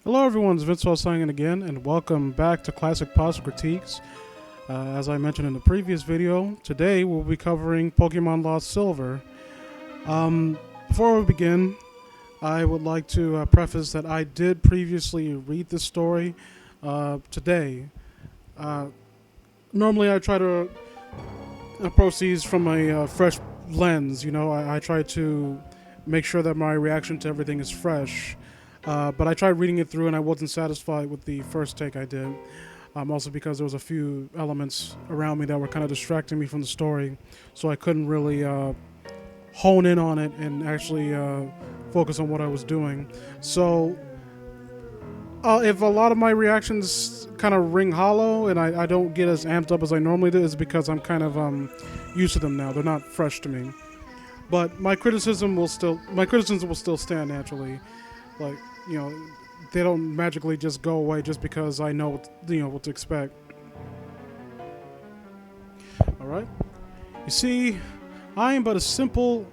Hello everyone, it's Vince signing again, and welcome back to Classic Pasta Critiques. As I mentioned in the previous video, today we'll be covering Pokemon Lost Silver. Before we begin, I would like to preface that I did previously read this story today. Normally I try to approach these from a fresh lens, I try to make sure that my reaction to everything is fresh. But I tried reading it through and I wasn't satisfied with the first take I did. Also because there was a few elements around me that were kind of distracting me from the story, so I couldn't really hone in on it and actually focus on what I was doing. So if a lot of my reactions kind of ring hollow and I don't get as amped up as I normally do, it's because I'm kind of used to them now. They're not fresh to me. But my criticism will still stand naturally. Like, they don't magically just go away just because I know what to expect. Alright? You see, I am a simple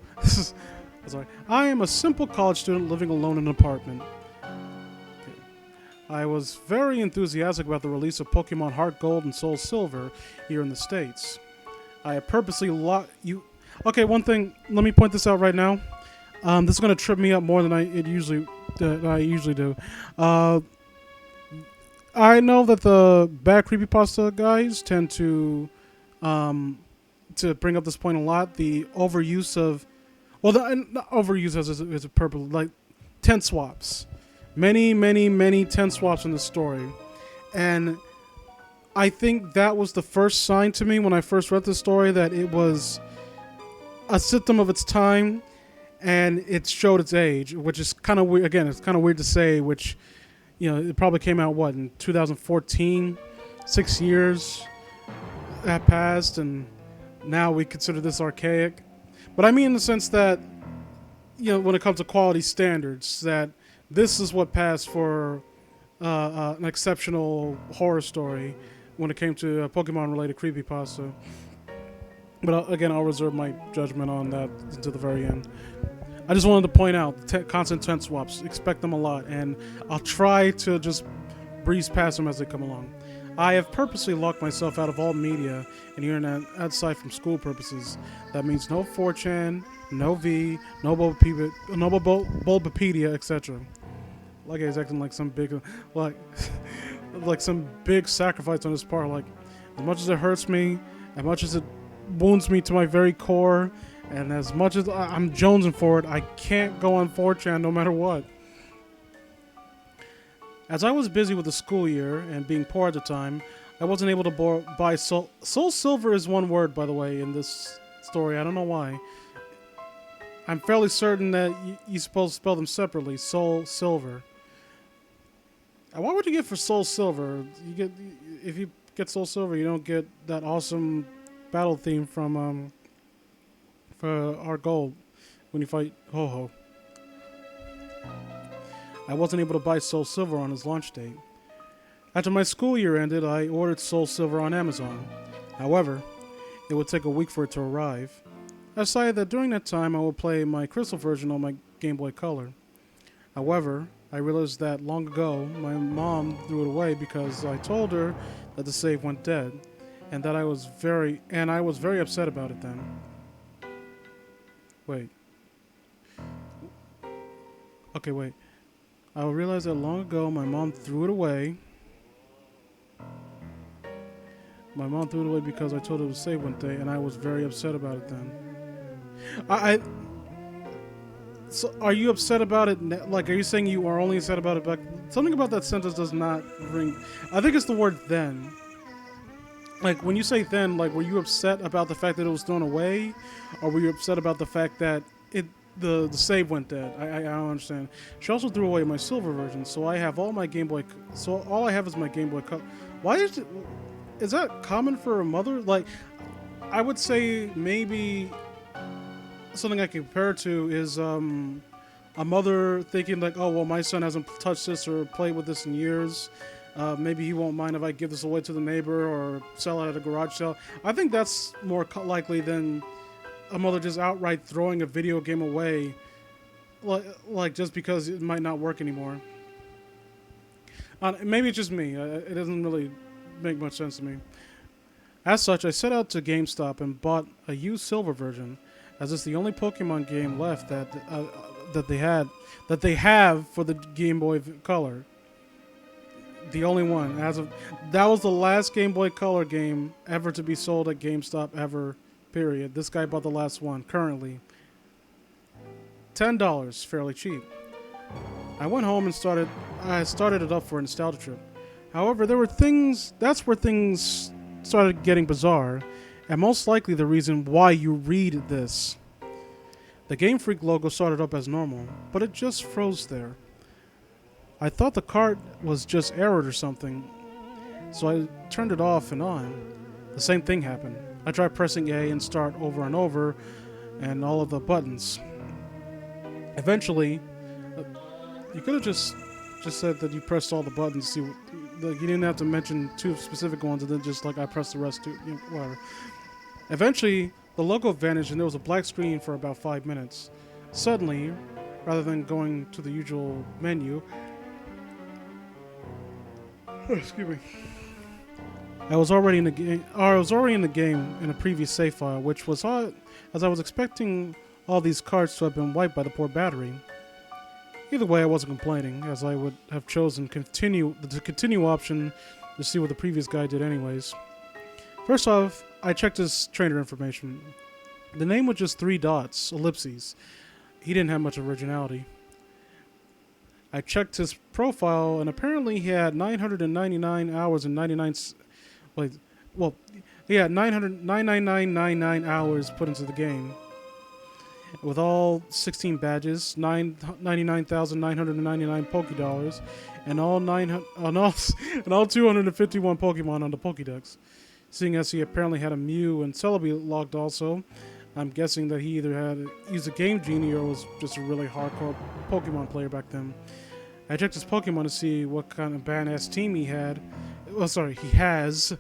college student living alone in an apartment. Okay. I was very enthusiastic about the release of Pokemon Heart Gold and Soul Silver here in the States. I have purposely Okay, one thing, let me point this out right now. This is going to trip me up more than I usually do. I know that the bad creepypasta guys tend to bring up this point a lot. The overuse of, not overuse as a purpose, like tent swaps. Many tent swaps in the story, and I think that was the first sign to me when I first read the story that it was a symptom of its time. And it showed its age, which is kind of weird. Again, it's kind of weird to say, which, it probably came out, in 2014? 6 years have passed, and now we consider this archaic. But I mean in the sense that, when it comes to quality standards, that this is what passed for an exceptional horror story when it came to Pokemon-related creepypasta. But again, I'll reserve my judgment on that until the very end. I just wanted to point out constant tent swaps. Expect them a lot, and I'll try to just breeze past them as they come along. I have purposely locked myself out of all media and internet outside from school purposes. That means no 4chan, no V, no Bulbapedia, etc. Like he's acting like some big, like some big sacrifice on his part. Like, as much as it hurts me, as much as it wounds me to my very core, and as much as I'm jonesing for it, I can't go on 4chan no matter what. As I was busy with the school year and being poor at the time, I wasn't able to buy Soul Silver is one word, by the way, in this story. I don't know why. I'm fairly certain that you're supposed to spell them separately. Soul Silver. And what would you get for Soul Silver? If you get Soul Silver, you don't get that awesome battle theme from for our gold when you fight Ho-Oh. I wasn't able to buy Soul Silver on his launch date. After my school year ended, I ordered Soul Silver on Amazon. However, it would take a week for it to arrive. I decided that during that time I would play my Crystal version on my Game Boy Color. However, I realized that long ago my mom threw it away because I told her that the save went dead, and I was very upset about it then. Wait. Okay, wait. I realized that long ago my mom threw it away. My mom threw it away because I told her to save one day, and I was very upset about it then. So are you upset about it? Like, are you saying you are only upset about it back? Something about that sentence does not ring. I think it's the word then. Like, when you say then, like, were you upset about the fact that it was thrown away? Or were you upset about the fact that the save went dead? I don't understand. She also threw away my silver version, so I have all my Game Boy... So all I have is my Game Boy Color. Why is it... Is that common for a mother? Like, I would say maybe... Something I can compare to is a mother thinking like, oh, well, my son hasn't touched this or played with this in years. Maybe he won't mind if I give this away to the neighbor or sell it at a garage sale. I think that's more likely than a mother just outright throwing a video game away, like just because it might not work anymore. Maybe it's just me. It doesn't really make much sense to me. As such, I set out to GameStop and bought a used silver version, as it's the only Pokemon game left that they had that they have for the Game Boy Color. The only one as of that was the last Game Boy Color game ever to be sold at GameStop ever. Period. This guy bought the last one. Currently, $10, fairly cheap. I went home and I started it up for a nostalgia trip. However, there were things. That's where things started getting bizarre, and most likely the reason why you read this. The Game Freak logo started up as normal, but it just froze there. I thought the cart was just errored or something, so I turned it off and on. The same thing happened. I tried pressing A and start over and over, and all of the buttons. Eventually, you could have just said that you pressed all the buttons. See, like you didn't have to mention two specific ones, and then just like I pressed the rest too, whatever. Eventually, the logo vanished, and there was a black screen for about 5 minutes. Suddenly, rather than going to the usual menu, excuse me. I was already in the game. I was already in the game in a previous save file, which was odd, as I was expecting all these cards to have been wiped by the poor battery. Either way, I wasn't complaining, as I would have chosen the continue option to see what the previous guy did anyways. First off, I checked his trainer information. The name was just 3 dots, ellipses. He didn't have much originality. I checked his profile, and apparently he had 999 hours and 99... he had 999 hours put into the game. With all 16 badges, 99,999 Pokédollars, and all 251 Pokemon on the Pokédex. Seeing as he apparently had a Mew and Celebi logged also, I'm guessing that he either had used a Game Genie or was just a really hardcore Pokemon player back then. I checked his Pokemon to see what kind of badass team he had. He has.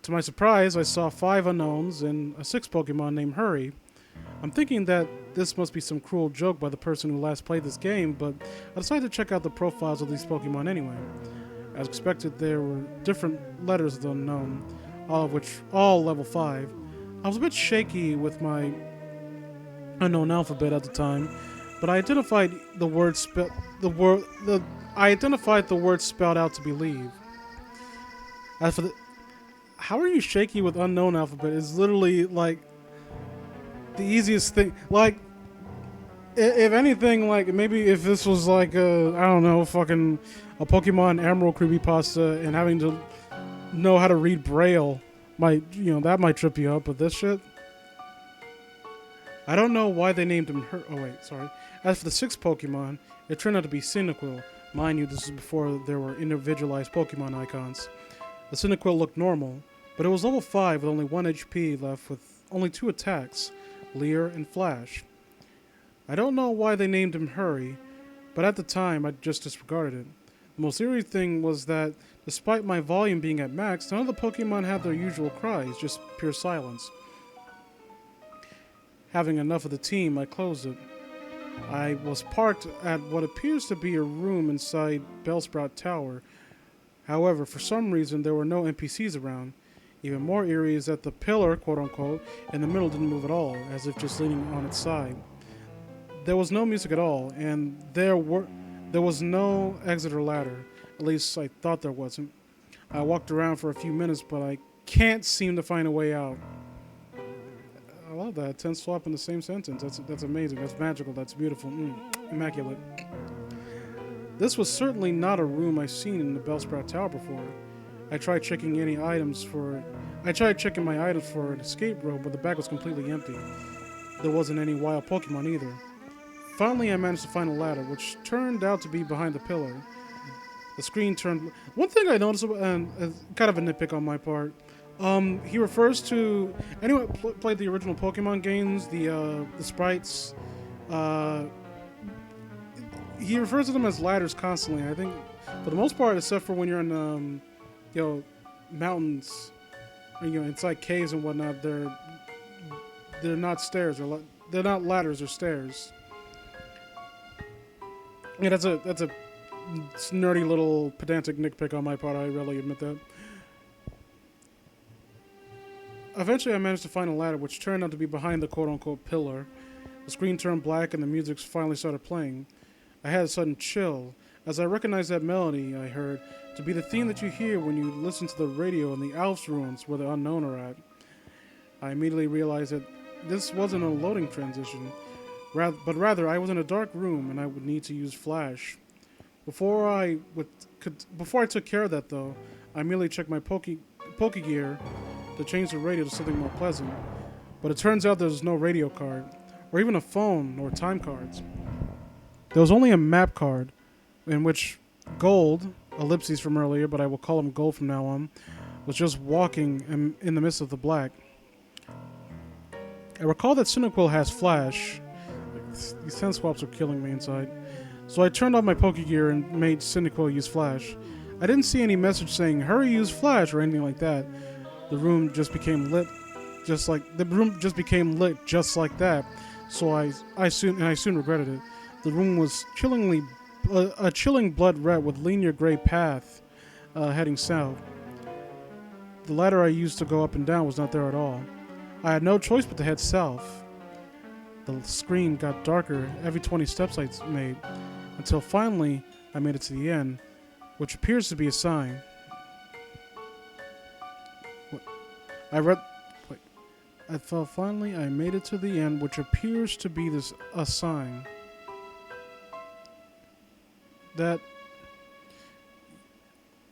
To my surprise, I saw 5 unknowns and a 6th Pokemon named Hurry. I'm thinking that this must be some cruel joke by the person who last played this game, but I decided to check out the profiles of these Pokemon anyway. As expected, there were different letters of the unknown, all level 5. I was a bit shaky with my unknown alphabet at the time, but I identified the word spelled out to believe. As for how are you shaky with unknown alphabet? Is literally like the easiest thing. Like, if anything, like maybe if this was like a fucking a Pokemon Emerald creepypasta and having to know how to read Braille that might trip you up. But this shit, I don't know why they named him her. Oh wait, sorry. As for the 6th Pokemon, it turned out to be Cyndaquil. Mind you, this is before there were individualized Pokemon icons. The Cyndaquil looked normal, but it was level 5 with only 1 HP left with only 2 attacks, Leer and Flash. I don't know why they named him Hurry, but at the time I just disregarded it. The most eerie thing was that, despite my volume being at max, none of the Pokemon had their usual cries, just pure silence. Having enough of the team, I closed it. I was parked at what appears to be a room inside Bellsprout Tower. However, for some reason, there were no NPCs around. Even more eerie is that the pillar, quote-unquote, in the middle didn't move at all, as if just leaning on its side. There was no music at all, and there was no exit or ladder. At least I thought there wasn't. I walked around for a few minutes, but I can't seem to find a way out. I love that. 10 swap in the same sentence. That's amazing. That's magical. That's beautiful. Immaculate. This was certainly not a room I've seen in the Bellsprout Tower before. I tried checking my items for an escape rope, but the bag was completely empty. There wasn't any wild Pokemon either. Finally, I managed to find a ladder, which turned out to be behind the pillar. The screen turned... One thing I noticed, and kind of a nitpick on my part, he refers to... Anyone played the original Pokemon games, the sprites, he refers to them as ladders constantly. I think, for the most part, except for when you're in, mountains, or, inside caves and whatnot, they're not stairs. They're not ladders or stairs. Yeah, that's a It's nerdy little pedantic nitpick on my part. I readily admit that. Eventually, I managed to find a ladder, which turned out to be behind the quote-unquote pillar. The screen turned black, and the music finally started playing. I had a sudden chill, as I recognized that melody I heard to be the theme that you hear when you listen to the radio in the Alps ruins where the unknown are at. I immediately realized that this wasn't a loading transition, but rather I was in a dark room and I would need to use flash. Before I took care of that, though, I immediately checked my Pokegear to change the radio to something more pleasant. But it turns out there's no radio card, or even a phone or time cards. There was only a map card, in which Gold, ellipses from earlier, but I will call him Gold from now on, was just walking in the midst of the black. I recall that Cyndaquil has flash. These 10 swaps are killing me inside. So I turned off my Pokegear and made Cyndaquil use flash. I didn't see any message saying, hurry, use flash, or anything like that. The room just became lit just like that. So I soon regretted it. The room was a chilling blood red with linear gray path heading south. The ladder I used to go up and down was not there at all. I had no choice but to head south. The screen got darker every 20 steps I made, until finally I made it to the end, which appears to be a sign. Finally I made it to the end, which appears to be a sign. That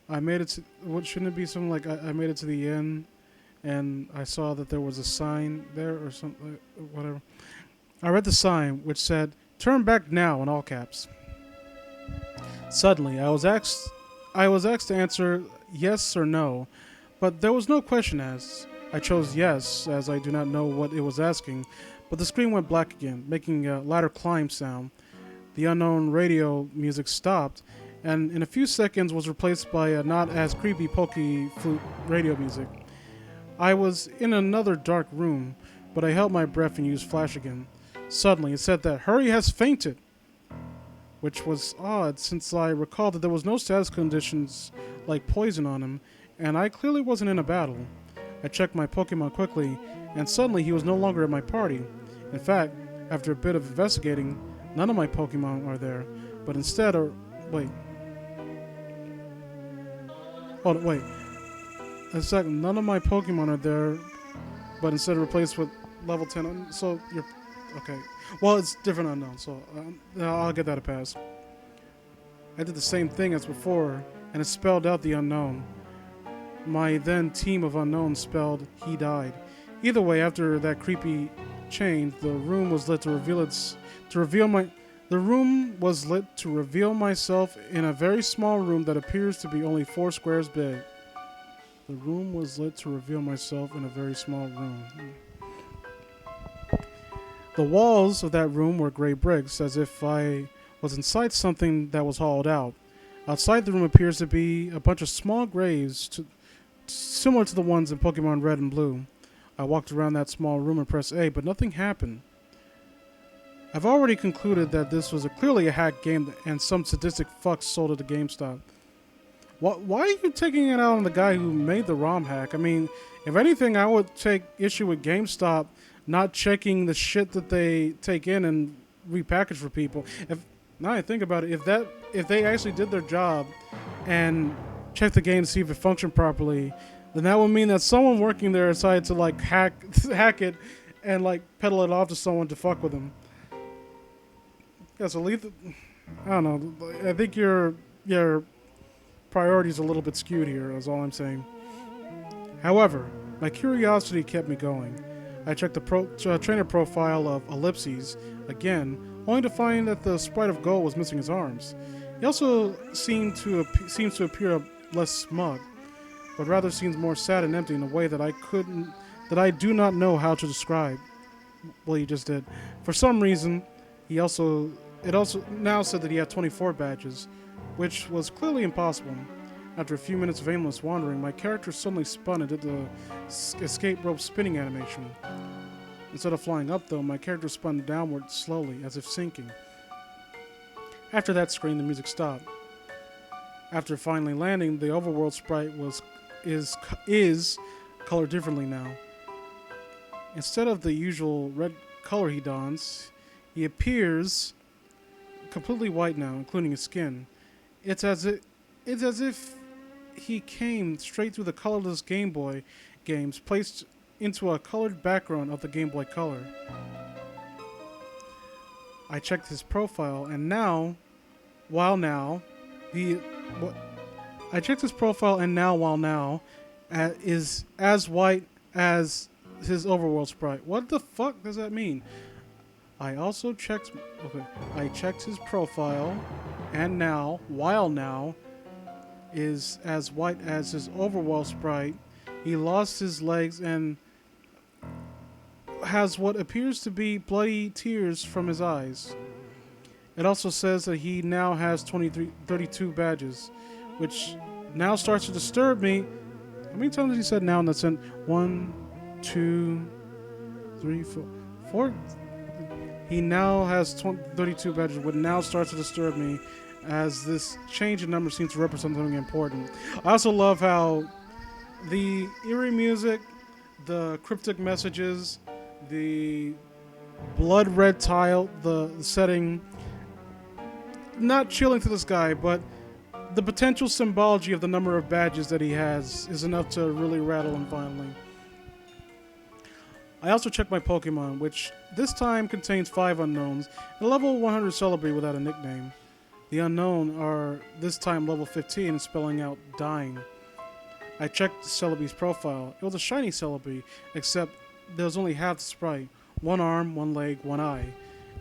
I made it to, what shouldn't it be something like I made it to the end and I saw that there was a sign there or something, whatever. I read the sign which said, turn back now in all caps. Suddenly, I was asked to answer yes or no, but there was no question asked. I chose yes, as I do not know what it was asking, but the screen went black again, making a ladder climb sound. The unknown radio music stopped, and in a few seconds was replaced by a not as creepy Poke Flute radio music. I was in another dark room, but I held my breath and used flash again. Suddenly, it said that Hurry has fainted, which was odd since I recalled that there was no status conditions like poison on him, and I clearly wasn't in a battle. I checked my Pokemon quickly, and suddenly he was no longer at my party. In fact, after a bit of investigating, none of my Pokemon are there, but instead are... Wait. Hold on, wait. A second, none of my Pokemon are there, but instead replaced with level 10. So, you're... Okay. Well, it's different unknown, so I'll get that a pass. I did the same thing as before, and it spelled out the unknown. My then team of unknowns spelled he died. Either way, after that creepy change, the room was lit to reveal myself in a very small room that appears to be only 4 squares big. The room was lit to reveal myself in a very small room. The walls of that room were gray bricks, as if I was inside something that was hollowed out. Outside the room appears to be a bunch of small graves, similar to the ones in Pokemon Red and Blue. I walked around that small room and pressed A, but nothing happened. I've already concluded that this was clearly a hacked game and some sadistic fuck sold it to GameStop. Why are you taking it out on the guy who made the ROM hack? I mean, if anything, I would take issue with GameStop not checking the shit that they take in and repackage for people. Now I think about it, if they actually did their job and checked the game to see if it functioned properly, then that would mean that someone working there decided to like hack it and like peddle it off to someone to fuck with them. Yeah, so I don't know. I think your priorities a little bit skewed here, is all I'm saying. However, my curiosity kept me going. I checked the trainer profile of Ellipses again, only to find that the sprite of Gold was missing his arms. He also seems to appear less smug, but rather seems more sad and empty in a way that I do not know how to describe. Well, he just did. For some reason, it also now said that he had 24 badges, which was clearly impossible. After a few minutes of aimless wandering, my character suddenly spun and did the escape rope spinning animation. Instead of flying up, though, my character spun downward slowly, as if sinking. After that screen, the music stopped. After finally landing, the overworld sprite is colored differently now. Instead of the usual red color he dons, he appears completely white now, including his skin. It's as if he came straight through the colorless Game Boy games, placed into a colored background of the Game Boy Color. I checked his profile, and now, while now, the what? I checked his profile, and now is as white as his overworld sprite. What the fuck does that mean? I also checked. Okay, I checked his profile, and now, while now, is as white as his overworld sprite. He lost his legs and has what appears to be bloody tears from his eyes. It also says that he now has 32 badges, which now starts to disturb me. How many times has he said now in that sentence? 1, 2, 3, 4. He now has 32 badges, which now starts to disturb me, as this change in number seems to represent something important. I also love how the eerie music, the cryptic messages, the blood red tile, the setting, not chilling to this guy, but the potential symbology of the number of badges that he has is enough to really rattle him violently. I also checked my Pokemon, which this time contains 5 unknowns, and a level 100 Celebi without a nickname. The unknown are this time level 15 and spelling out dying. I checked Celebi's profile. It was a shiny Celebi, except there was only half the sprite. 1 arm, 1 leg, 1 eye.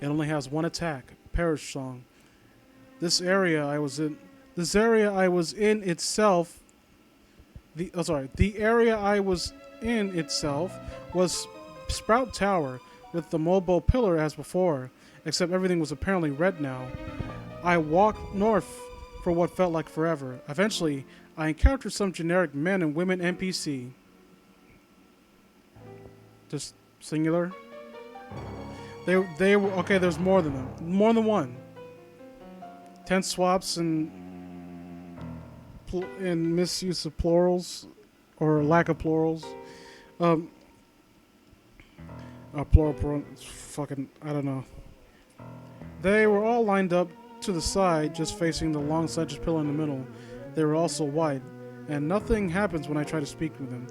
It only has 1 attack, Perish Song. The area I was in itself was Sprout Tower with the mobile pillar as before, except everything was apparently red now. I walked north for what felt like forever. Eventually, I encountered some generic men and women NPC. Just singular? They were okay, there's more than them. More than one. 10 swaps and misuse of plurals or lack of plurals. Plural, fucking, I don't know. They were all lined up to the side, just facing the long central pillar in the middle. They were also white, and nothing happens when I try to speak with them.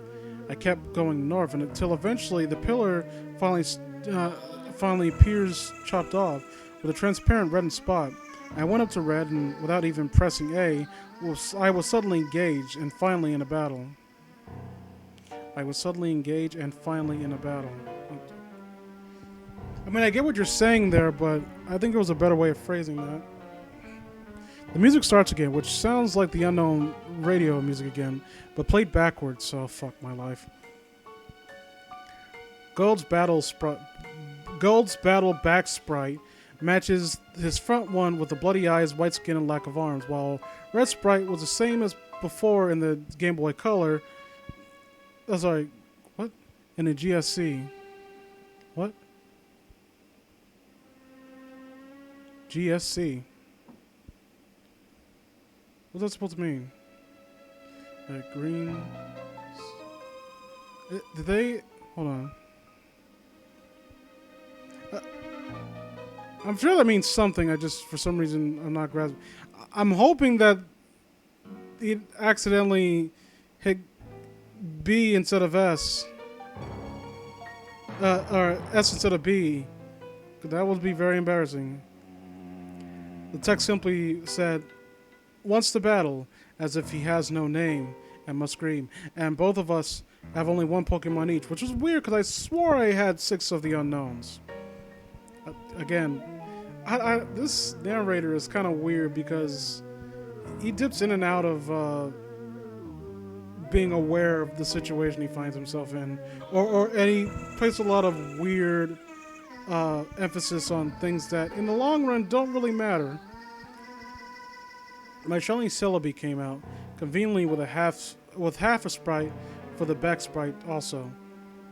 I kept going north, and until eventually the pillar finally appears chopped off with a transparent reddened spot. I went up to red, and without even pressing A, I was suddenly engaged and finally in a battle. I mean, I get what you're saying there, but I think there was a better way of phrasing that. The music starts again, which sounds like the unknown radio music again, but played backwards, so fuck my life. Gold's battle back sprite matches his front one with the bloody eyes, white skin, and lack of arms, while Red Sprite was the same as before in the Game Boy Color. Oh, sorry, what? In the GSC. What? GSC. What's that supposed to mean? Green. Did they? Hold on. I'm sure that means something. I just, for some reason, I'm not grasping. I'm hoping that it accidentally hit B instead of S. Or S instead of B. That would be very embarrassing. The text simply said, "Wants to battle," as if he has no name and must scream. And both of us have only 1 Pokemon each, which was weird because I swore I had 6 of the unknowns. Again, this narrator is kind of weird because he dips in and out of being aware of the situation he finds himself in, and he places a lot of weird emphasis on things that, in the long run, don't really matter. My shiny Celebi came out conveniently with half a sprite for the back sprite also.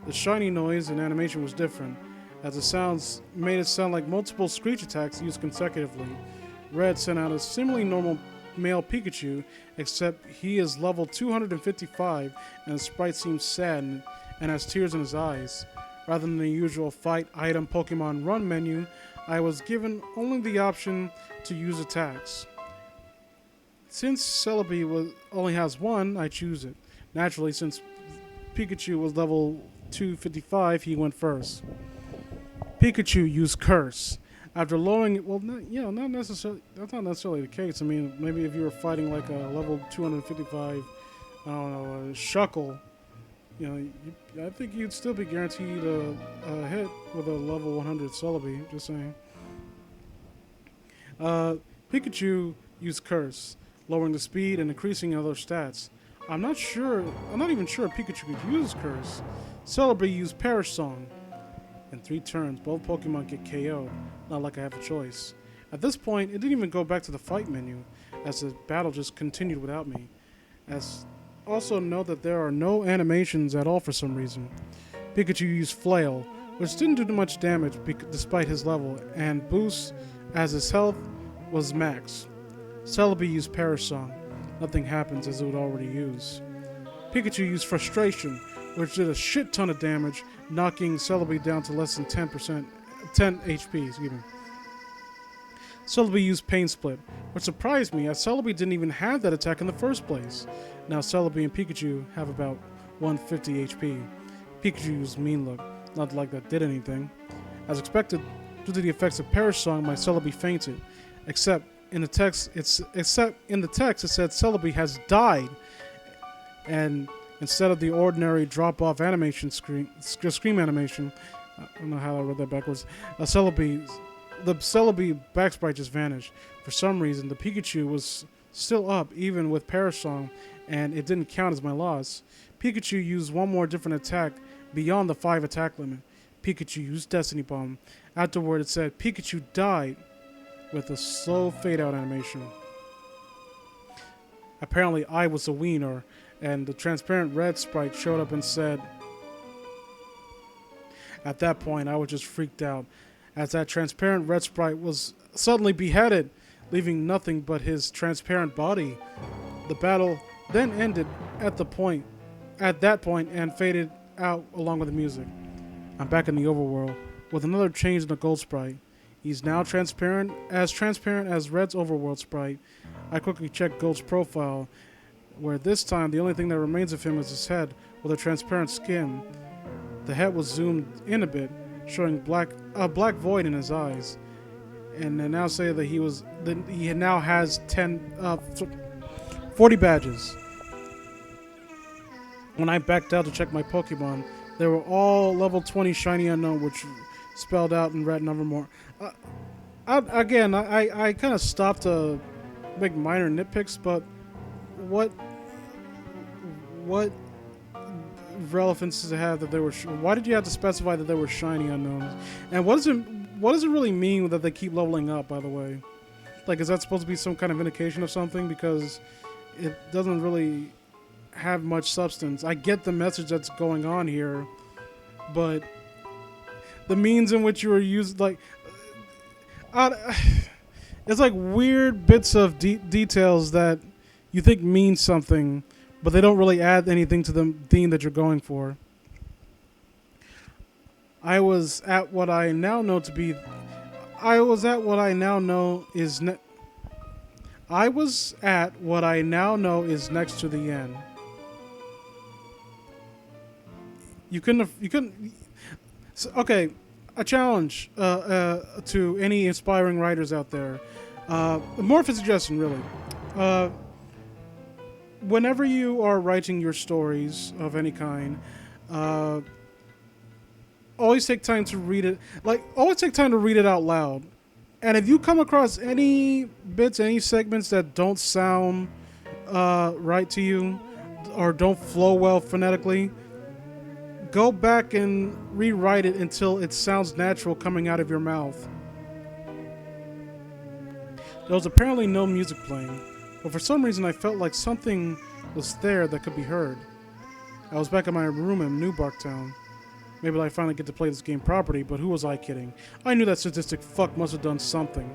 The shiny noise and animation was different, as the sounds made it sound like multiple screech attacks used consecutively. Red sent out a seemingly normal male Pikachu, except he is level 255 and the sprite seems sad and has tears in his eyes. Rather than the usual fight item Pokemon run menu, I was given only the option to use attacks. Since Celebi only has one, I choose it. Naturally, since Pikachu was level 255, he went first. Pikachu used Curse. After lowering it, well, not necessarily. That's not necessarily the case. I mean, maybe if you were fighting like a level 255, I don't know, a Shuckle, I think you'd still be guaranteed a hit with a level 100 Celebi. Just saying. Pikachu used Curse, lowering the speed and increasing other stats. I'm not even sure Pikachu could use Curse. Celebi used Perish Song. In 3 turns, both Pokemon get KO'd, not like I have a choice. At this point, it didn't even go back to the fight menu, as the battle just continued without me. Also note that there are no animations at all for some reason. Pikachu used Flail, which didn't do much damage despite his level, and boost as his health was max. Celebi used Perish Song. Nothing happens as it would already use. Pikachu used Frustration, which did a shit ton of damage, knocking Celebi down to less than 10 HP. Excuse me. Celebi used Pain Split, which surprised me as Celebi didn't even have that attack in the first place. Now Celebi and Pikachu have about 150 HP. Pikachu used Mean Look, not like that did anything. As expected, due to the effects of Perish Song, my Celebi fainted. Except in the text it said Celebi has died, and instead of the ordinary drop-off animation scream animation, I don't know how I read that backwards. The Celebi back sprite just vanished. For some reason, the Pikachu was still up even with Perish Song, and it didn't count as my loss. Pikachu used one more different attack beyond the 5 attack limit. Pikachu used Destiny Bomb. Afterward, it said Pikachu died with a slow fade-out animation. Apparently, I was a wiener, and the transparent red sprite showed up and said... At that point, I was just freaked out, as that transparent red sprite was suddenly beheaded, leaving nothing but his transparent body. The battle then ended at that point and faded out along with the music. I'm back in the overworld with another change in the gold sprite. He's now transparent as Red's overworld sprite. I quickly checked Gold's profile, where this time the only thing that remains of him is his head with a transparent skin. The head was zoomed in a bit, showing a black void in his eyes. And they now say that he now has 40 badges. When I backed out to check my Pokemon, they were all level 20 Shiny Unknown, which spelled out in red number more. I kind of stopped to make minor nitpicks, but what relevance does it have that they were? Why did you have to specify that they were Shiny Unknowns? And what does it really mean that they keep leveling up? By the way, like, is that supposed to be some kind of indication of something? Because it doesn't really have much substance. I get the message that's going on here, but the means in which you were used, like, it's like weird bits of details that you think mean something, but they don't really add anything to the theme that you're going for. I was at what I now know is next to the end. You couldn't. Okay, a challenge to any aspiring writers out there. More of a suggestion, really. Whenever you are writing your stories of any kind, always take time to read it. Always take time to read it out loud. And if you come across any bits, any segments that don't sound right to you or don't flow well phonetically, go back and rewrite it until it sounds natural coming out of your mouth. There was apparently no music playing, but for some reason I felt like something was there that could be heard. I was back in my room in New Barktown. Maybe I finally get to play this game properly, but who was I kidding? I knew that sadistic fuck must have done something.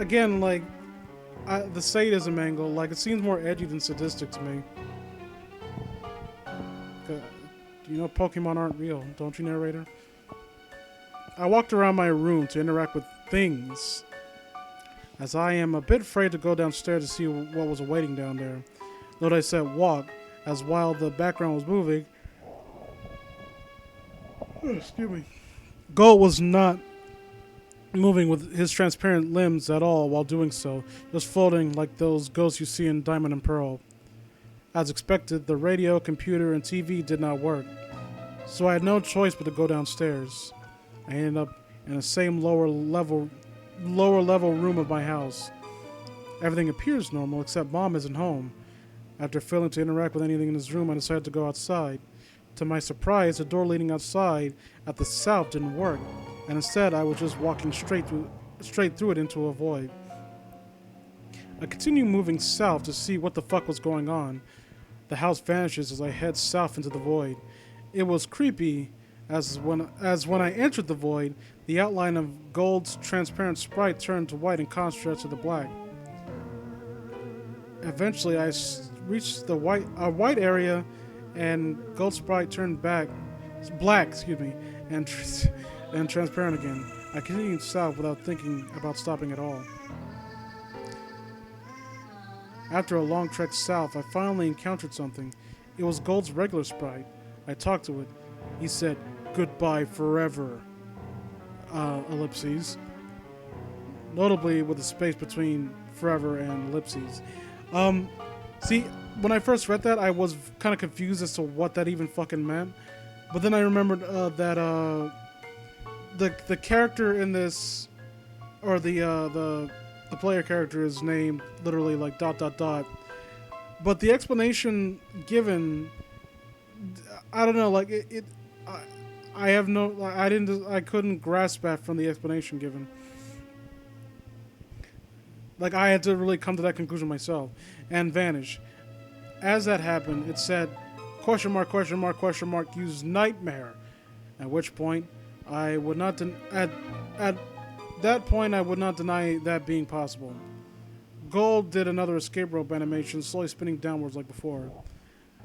again, like the sadism angle, like it seems more edgy than sadistic to me. You know, Pokemon aren't real, don't you, narrator? I walked around my room to interact with things, as I am a bit afraid to go downstairs to see what was awaiting down there. Note I said walk, as while the background was moving, excuse me, Gold was not moving with his transparent limbs at all while doing so, just floating like those ghosts you see in Diamond and Pearl. As expected, the radio, computer, and TV did not work, so I had no choice but to go downstairs. I ended up in the same lower level room of my house. Everything appears normal except Mom isn't home. After failing to interact with anything in his room, I decided to go outside. To my surprise, the door leading outside at the south didn't work, and instead I was just walking straight through it into a void. I continued moving south to see what the fuck was going on. The house vanishes as I head south into the void. It was creepy, as when I entered the void, the outline of Gold's transparent sprite turned to white in contrast to the black. Eventually, I reached the white area, and Gold sprite turned black, and transparent again. I continued south without thinking about stopping at all. After a long trek south, I finally encountered something. It was Gold's regular sprite. I talked to it. He said, "Goodbye forever." Ellipses. Notably with the space between forever and ellipses. See, when I first read that, I was kind of confused as to what that even fucking meant. But then I remembered that the character in this, or the player character is named literally like ... But the explanation given, I don't know, like I have no, I couldn't grasp that from the explanation given. Like I had to really come to that conclusion myself and vanish. As that happened, it said, question mark, use nightmare. At which point, I would not, at that point, I would not deny that being possible. Gold did another escape rope animation, slowly spinning downwards like before.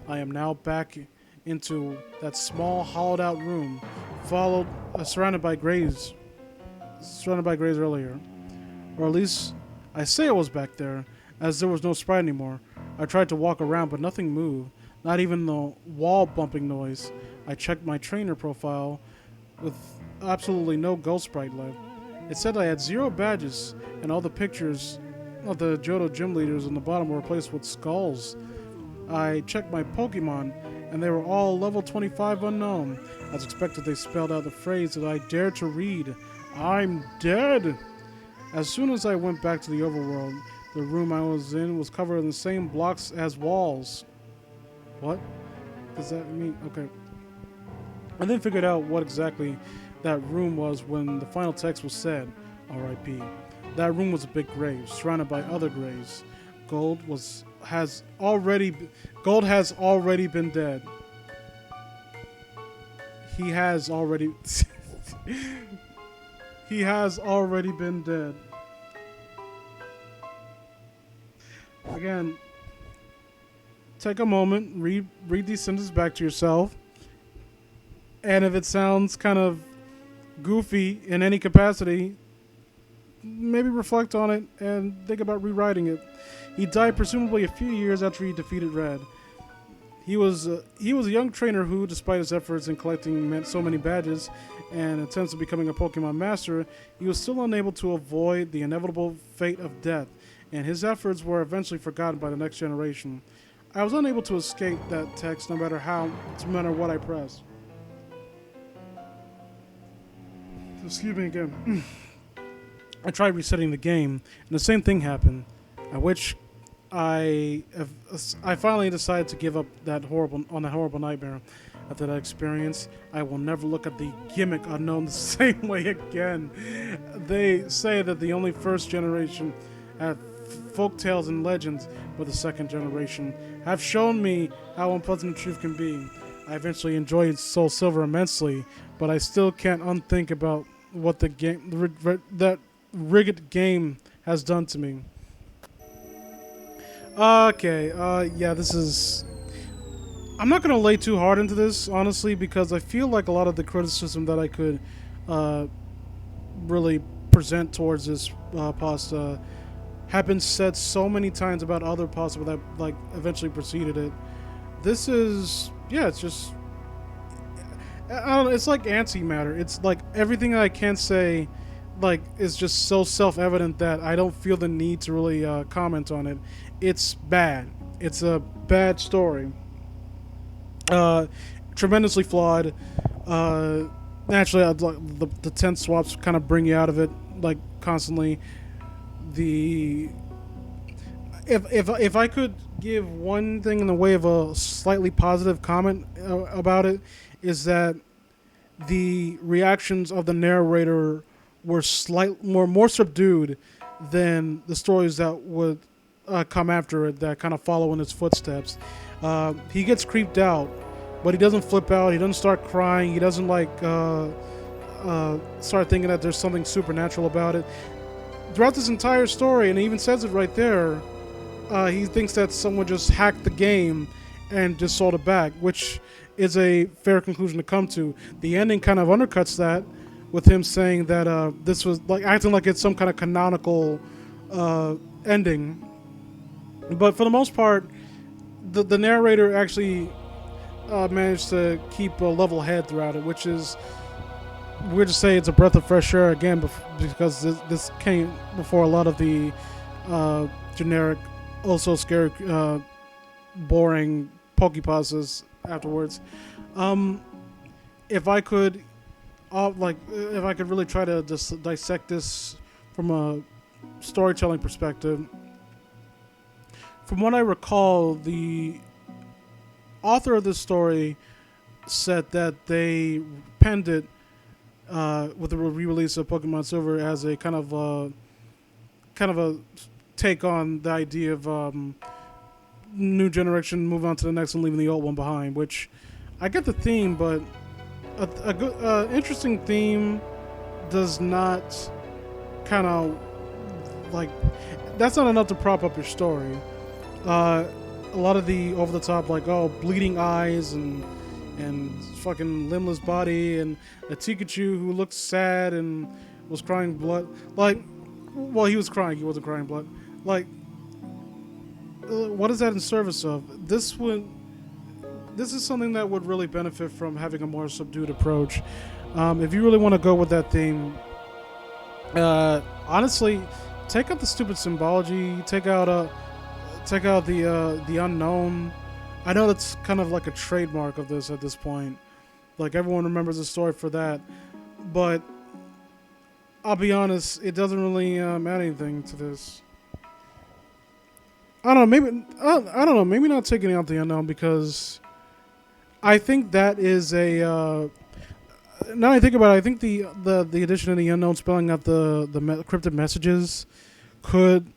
I am now back into that small, hollowed-out room, surrounded by graves earlier, or at least I say I was back there, as there was no sprite anymore. I tried to walk around, but nothing moved, not even the wall bumping noise. I checked my trainer profile, with absolutely no Gold sprite left. It said I had 0 badges, and all the pictures of the Johto gym leaders on the bottom were replaced with skulls. I checked my Pokemon, and they were all level 25 unknown. As expected, they spelled out the phrase that I dared to read. I'm dead! As soon as I went back to the overworld, the room I was in was covered in the same blocks as walls. What does that mean? Okay. I then figured out what exactly that room was when the final text was said, R.I.P. That room was a big grave, surrounded by other graves. Gold has already been dead. He has already been dead. Again, take a moment, read these sentences back to yourself, and if it sounds kind of goofy in any capacity, maybe reflect on it and think about rewriting it. He died presumably a few years after he defeated Red. He was a young trainer who, despite his efforts in collecting so many badges and attempts at becoming a Pokemon master, he was still unable to avoid the inevitable fate of death, and his efforts were eventually forgotten by the next generation. I was unable to escape that text no matter what I pressed. Excuse me again. I tried resetting the game, and the same thing happened, at which I finally decided to give up that horrible nightmare. After that experience, I will never look at the gimmick unknown the same way again. They say that the only first generation have folk tales and legends, but the second generation have shown me how unpleasant the truth can be. I eventually enjoyed Soul Silver immensely, but I still can't unthink about what that rigged game has done to me. Okay, yeah, this is. I'm not gonna lay too hard into this, honestly, because I feel like a lot of the criticism that I could uh, really present towards this pasta have been said so many times about other pasta that like eventually preceded it. This is, yeah, it's just, I don't know, it's like antimatter. It's like everything I can say, like, is just so self-evident that I don't feel the need to really comment on it. It's bad. It's a bad story. Uh, Tremendously flawed. Uh, Naturally, the tense swaps kind of bring you out of it, like constantly. The if I could give one thing in the way of a slightly positive comment about it, is that the reactions of the narrator were more subdued than the stories that would come after it that kind of follow in its footsteps. He gets creeped out, but he doesn't flip out. He doesn't start crying. He doesn't like start thinking that there's something supernatural about it. Throughout this entire story, and he even says it right there, he thinks that someone just hacked the game and just sold it back, which is a fair conclusion to come to. The ending kind of undercuts that with him saying that this was like acting like it's some kind of canonical ending. But for the most part, the narrator actually managed to keep a level head throughout it, which is weird to say. It's a breath of fresh air again, because this came before a lot of the generic, also scary, boring pokepastas afterwards. If I could, if I could really try to just dissect this from a storytelling perspective, from what I recall, the author of this story said that they penned it with the re-release of Pokemon Silver as a kind of a take on the idea of new generation, move on to the next one, leaving the old one behind. Which I get the theme, but a good, interesting theme does not kind of like that's not enough to prop up your story. A lot of the over the top, like, oh, bleeding eyes and fucking limbless body and a Pikachu who looked sad and was crying blood. Like, well, he was crying. He wasn't crying blood. Like, what is that in service of? This is something that would really benefit from having a more subdued approach. If you really want to go with that theme, honestly, take out the stupid symbology. Take out the unknown. I know that's kind of like a trademark of this at this point. Like, everyone remembers the story for that, but I'll be honest, it doesn't really add anything to this. I don't know. Maybe I don't know. Maybe not taking out the unknown, because I think that is a. Now I think about it, I think the addition of the unknown, spelling out the cryptic messages, could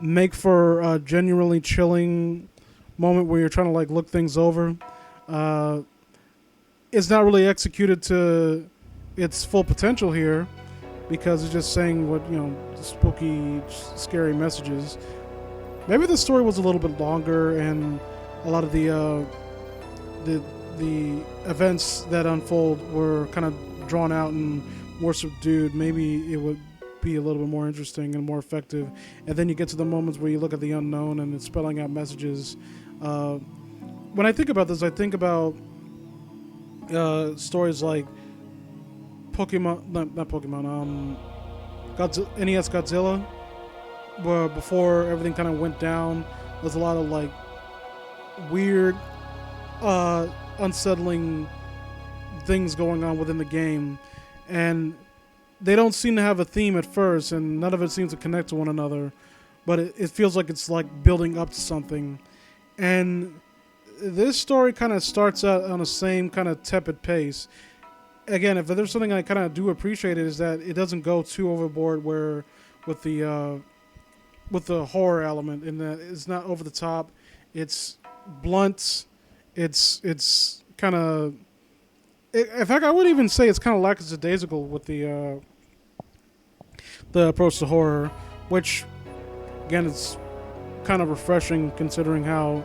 make for a genuinely chilling moment where you're trying to like look things over. It's not really executed to its full potential here, because it's just saying what, spooky, scary messages. Maybe the story was a little bit longer, and a lot of the events that unfold were kind of drawn out and more subdued. Maybe it would be a little bit more interesting and more effective. And then you get to the moments where you look at the unknown and it's spelling out messages. When I think about this, I think about stories like Pokemon, not Pokemon, NES Godzilla, where before everything kind of went down, there's a lot of like weird, unsettling things going on within the game, and they don't seem to have a theme at first, and none of it seems to connect to one another, but it feels like it's like building up to something. And this story kind of starts out on the same kind of tepid pace. Again, if there's something I kind of do appreciate, it is that it doesn't go too overboard where with the horror element, in that it's not over the top, it's blunt, it's kind of, in fact, I would even say it's kind of lackadaisical with the approach to horror, which again it's kind of refreshing considering how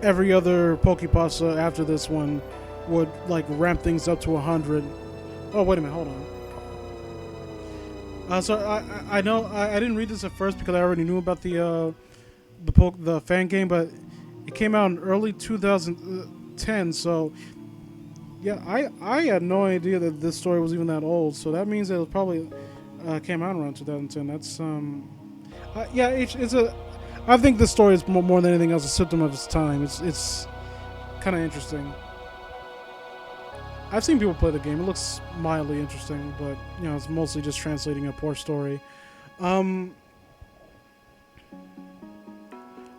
every other Pokepasta after this one would like ramp things up to 100. Oh wait a minute, hold on. So I know I didn't read this at first because I already knew about the fan game, but it came out in early 2010. So yeah, I had no idea that this story was even that old. So that means it probably came out around 2010. That's yeah, it's a. I think this story is more than anything else a symptom of its time. It's kind of interesting. I've seen people play the game. It looks mildly interesting, but it's mostly just translating a poor story. Hold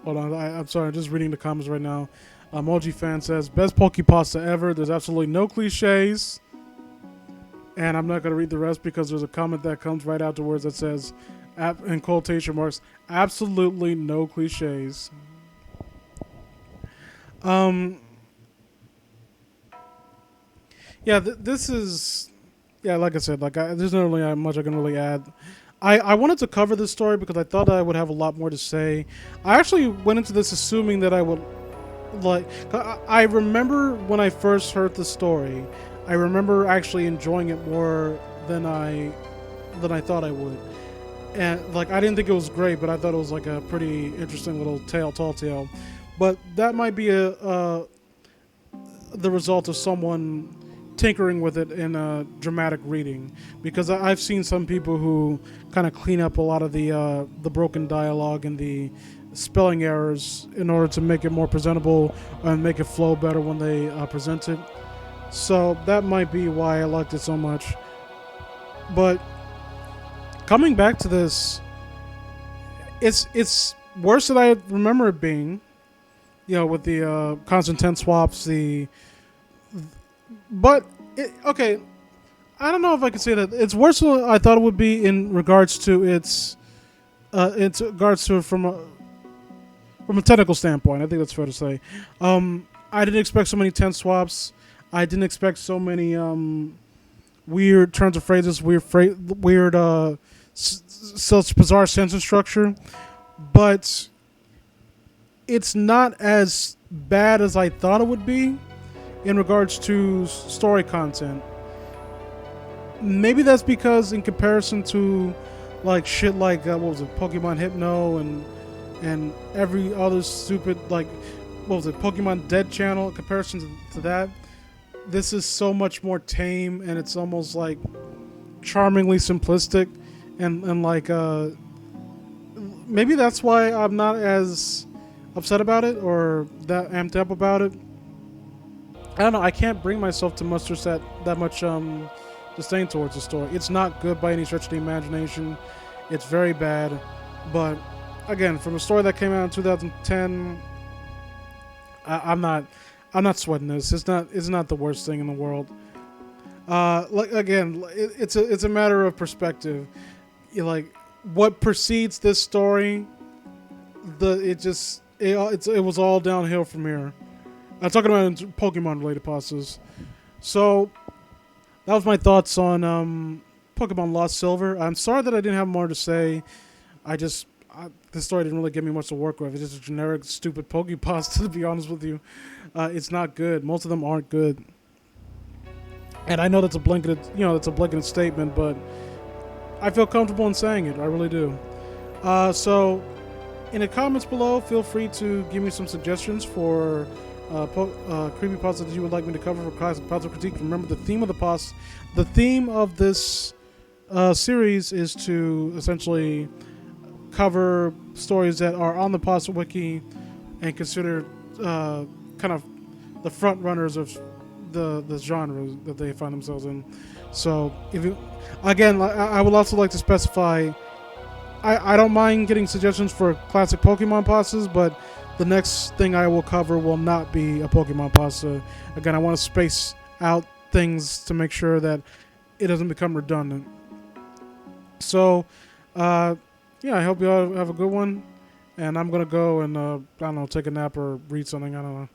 on, I'm sorry. I'm just reading the comments right now. Emoji fan says best Pokepasta ever. There's absolutely no cliches, and I'm not gonna read the rest because there's a comment that comes right afterwards that says, in quotation marks, absolutely no cliches. Yeah, this is, yeah, like I said, there's not really much I can really add. I wanted to cover this story because I thought I would have a lot more to say. I actually went into this assuming that I would, I remember when I first heard the story, I remember actually enjoying it more than I thought I would. And I didn't think it was great, but I thought it was like a pretty interesting little tall tale. But that might be the result of someone tinkering with it in a dramatic reading, because I've seen some people who kind of clean up a lot of the broken dialogue and the spelling errors in order to make it more presentable and make it flow better when they present it. So that might be why I liked it so much. But coming back to this, it's worse than I remember it being. With the constant tense swaps, okay, I don't know if I could say that it's worse than I thought it would be in regards to its regards to it from a technical standpoint. I think that's fair to say. I didn't expect so many tense swaps. I didn't expect so many weird turns of phrases, weird such bizarre sentence structure, but it's not as bad as I thought it would be in regards to story content. Maybe that's because in comparison to shit what was it, Pokemon Hypno and every other stupid what was it, Pokemon Dead channel, in comparison to that, this is so much more tame, and it's almost charmingly simplistic, and maybe that's why I'm not as upset about it or that amped up about it. I don't know. I can't bring myself to muster that much disdain towards the story. It's not good by any stretch of the imagination. It's very bad. But again, from a story that came out in 2010, I'm not sweating this. It's not the worst thing in the world. It's a matter of perspective. What precedes this story, it was all downhill from here. I'm talking about Pokemon related pastas. So that was my thoughts on Pokemon Lost Silver. I'm sorry that I didn't have more to say. This story didn't really give me much to work with. It's just a generic, stupid Pokepasta, to be honest with you. It's not good. Most of them aren't good. And I know that's a blanketed statement, but I feel comfortable in saying it. I really do. So in the comments below, feel free to give me some suggestions for creepypasta that you would like me to cover for classic puzzle critique. Remember, the theme of this series is to essentially cover stories that are on the Pasta Wiki and considered kind of the front runners of the genre that they find themselves in. So, I would also like to specify, I don't mind getting suggestions for classic Pokemon pastas, but the next thing I will cover will not be a Pokemon pasta. Again, I want to space out things to make sure that it doesn't become redundant. So, I hope you all have a good one. And I'm going to go and, take a nap or read something. I don't know.